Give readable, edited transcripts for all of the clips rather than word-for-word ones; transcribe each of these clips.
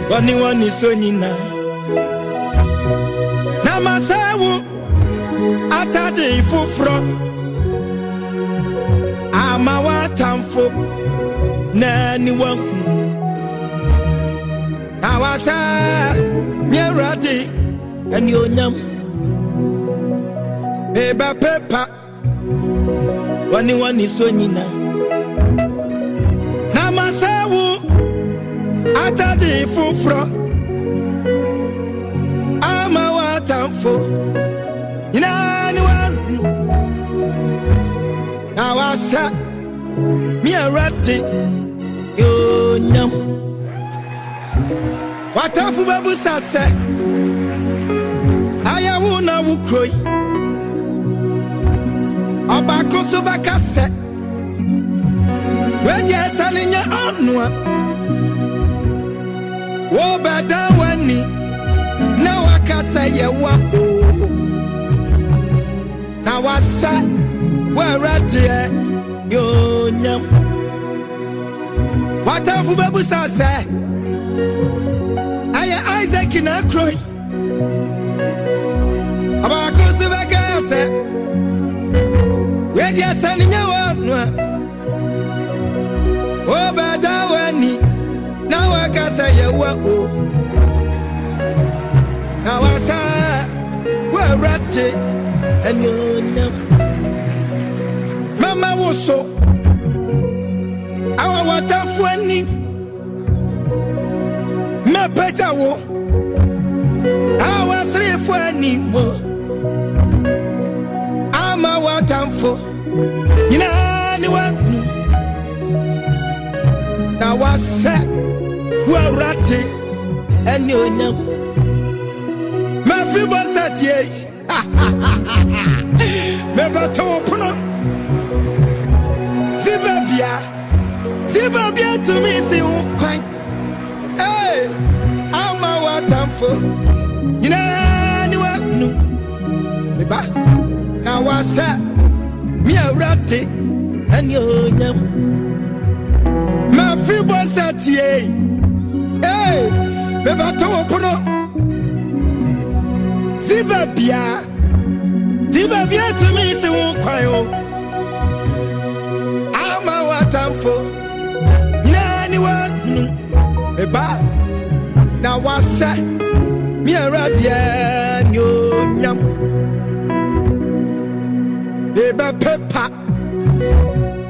wani sonyina na masawu atade fufro ama watamfo na ni wanku awasa nyerade ani onyam eba pepa wani sonyina na masawu atade fufro ama watamfo ina ni wanku awasa nyerade onyam watafu babu sase ayawu na wukroi obako so bakase wedi asalinya onwa wo bada wani na wakasa yewa o na wasa werade yonyam watafu babu sase Isaac na kroi abako subaka se wedi asani nyawa o badawani na wakasa yewa o na wasa werate anyonyam mama woso awa watafuani mepeta wo awa srefuani mo ama watamfo nyina ni wanu na wasa warate eni onyam mafi bosatie mebata wo pono zibabia to me si ukwan ama watamfo nyina ni wanu meba na wasa mi awrate eni onyam mafi bosatie meba to opono zibabia to me se ukwan o ama watamfo nyina ni wanu meba na wasa mi aradia nyonyam eba pepa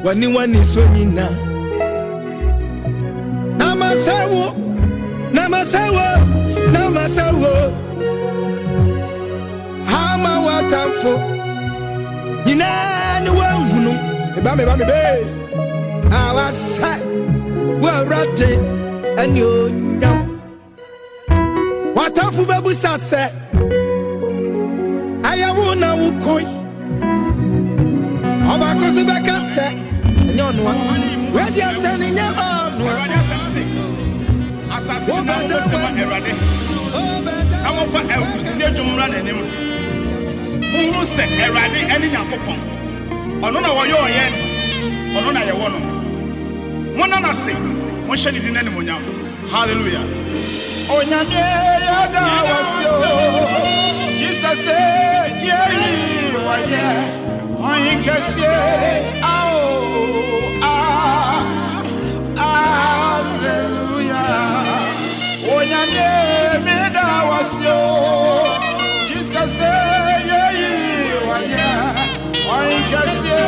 wani sonyina na masawo hama watamfo nyina ni wahunu eba me be awasa warate anyonyam watafu babu sase ayawu na wukoi obako se bekase nyonwa wedi asani nya onwa asase na wo sema erade amofa ewusie dwumra nanim muhu se erade eni nyakopon ono na woyo ye ono na ye wono mona na se mo hye ni dinani monyam hallelujah onyame yada wasio Jesus yeyi waye oyinkese hallelujah onyame meda wasio Jesus yeyi waye oyinkese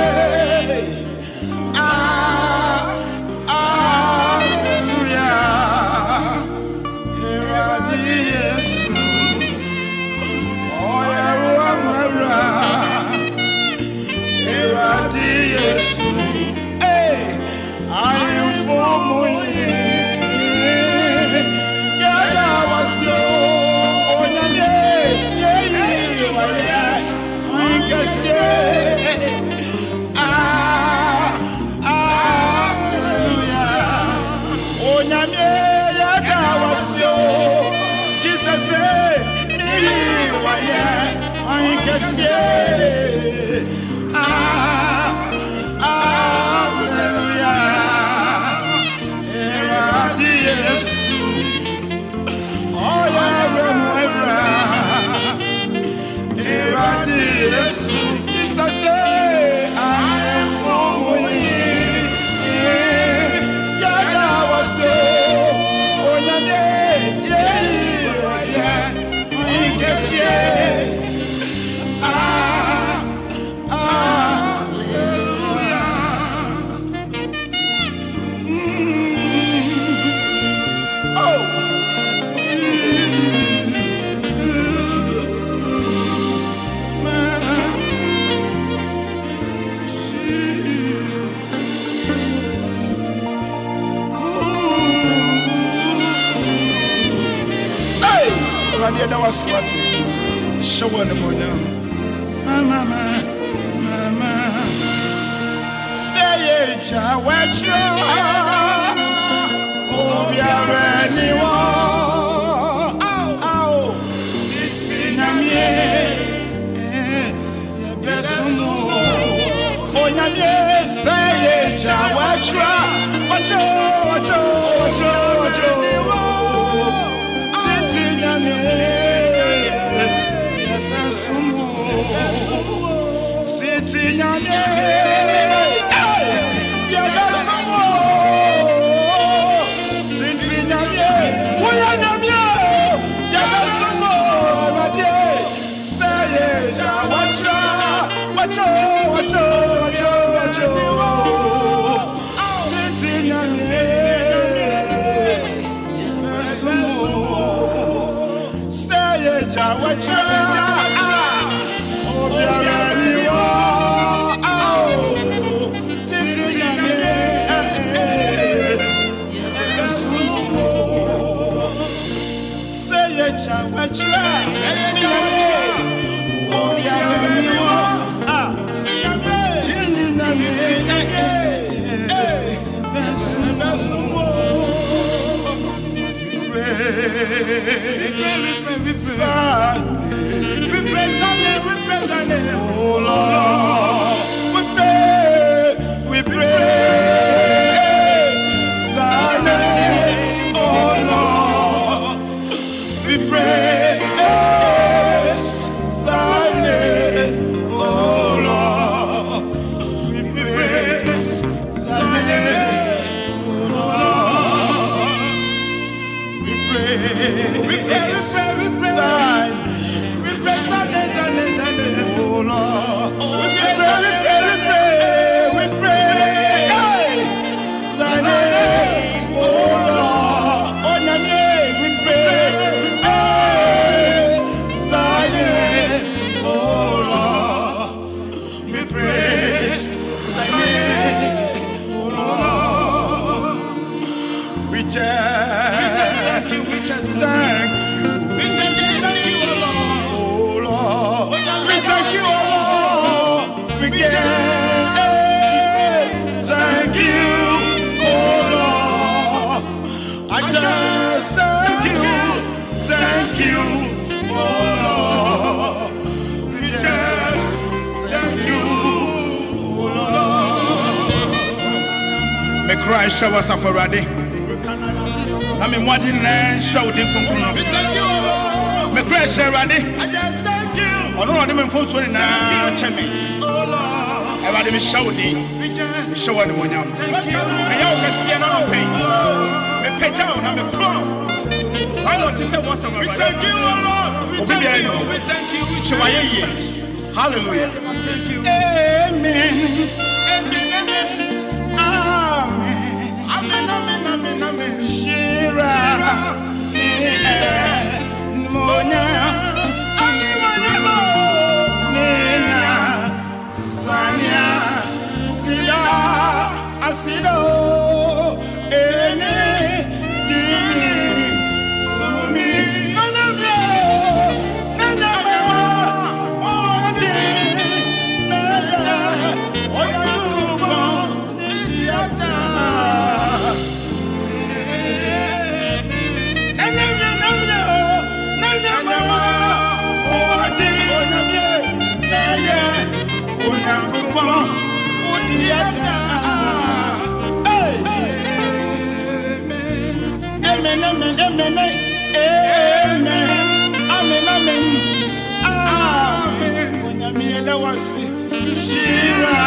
Eradi da waswati. Show one monya. Mama. Say it, Jawacho. Oh, we are anyone. Oh, it's in a oh, Namie, say it, Jawacho. Wacho. Oh Lord, we pray, Zane, oh Lord, we pray, Zane, oh Lord, we pray, Zane, oh Lord, we pray, Zane. Oh Lord, we pray, Zane, oh Lord, oh Namie, we pray, Zane, oh Lord, we pray, Zane, oh Lord, we just thank you, thank you. Thank you, Lord. We give thank you, oh Lord. I just thank you, oh Lord. We just thank you, oh Lord. May Christ show us up already. I mean, what didn't I show them from Kuno? May Christ show already. I just thank you. I don't know them for so now. Tell me, oh Lord, I want them show me. Show one one now. I can see another pain. Me pay down. I'm a crown. I want to say what's on my mind. We thank you, oh Lord. We thank you. Show my years. Hallelujah. Thank you. Amen. Amen. Shira. Monya. Asido, ene, jimi, sumi, nanamyo, odi, naya, oyalubo, niyata. Nanamyo, odi, naya, oyalubo, niyata. Amen. When you mean that was Shira,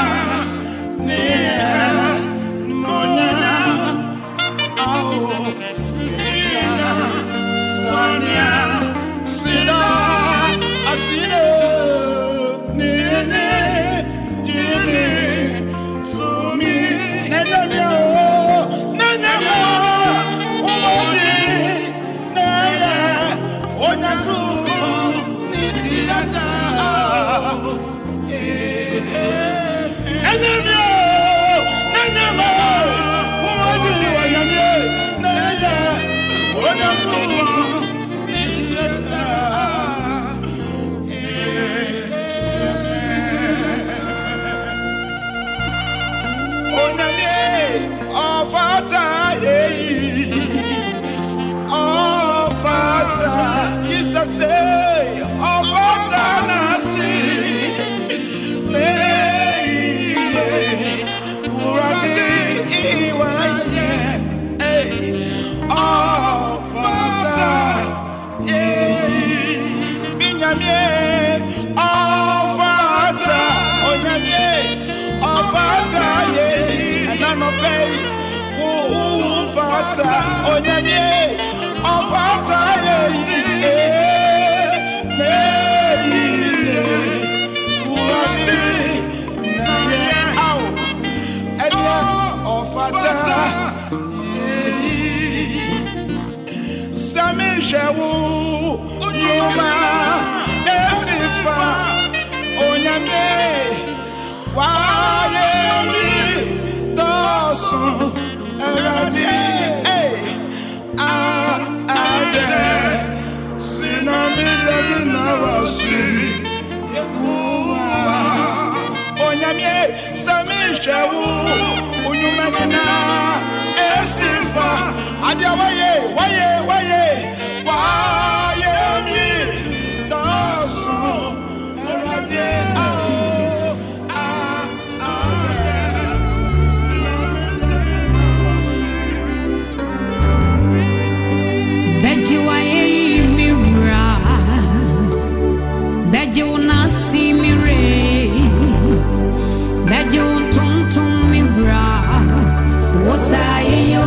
Monya, Sonia, Sida, Asido, Nene, Jimmy, Sumi, Nedamio, Nenamo. Nanya onyamye ofata yesi Samishawu Yuma Esifa Onyame Wayemi Dosu Eradi Ade Sinami Nawasi Onyame Samishawu Yuma Esifa Adia waye mi dasu Jesus Beji waye mi ra Beji unasi mi re Beji untum mi ra Wosaye yo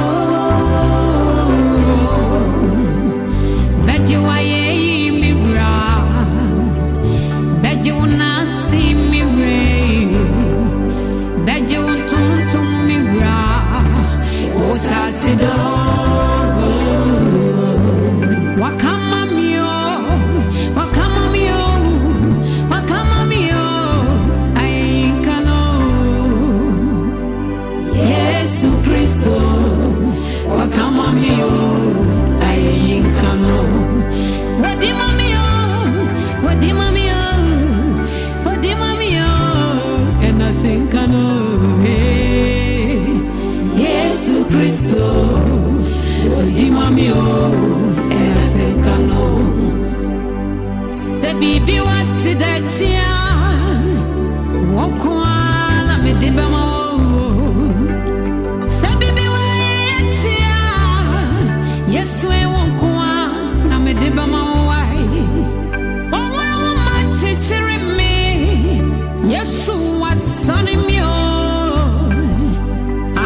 Bibi wasidachia Wokwala medibama Sabibi wachia Yesu wonkwa na medibama wai Owa machichirimi Yesu wasani mio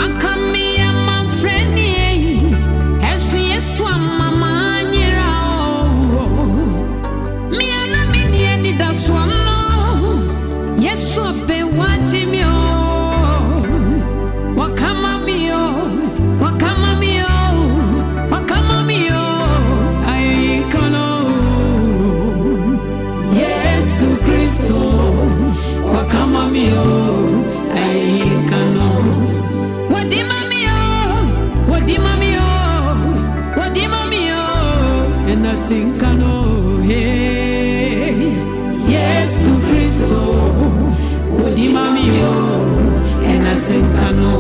Akamia mafreni Yesu amama nyirao Yesu ape wajimio Wakama mio Aikano Yesu Kristo Wakama mio Aikano Wadima mio Enasinkano Hey Yesu Kristo Odima mio Enasinkano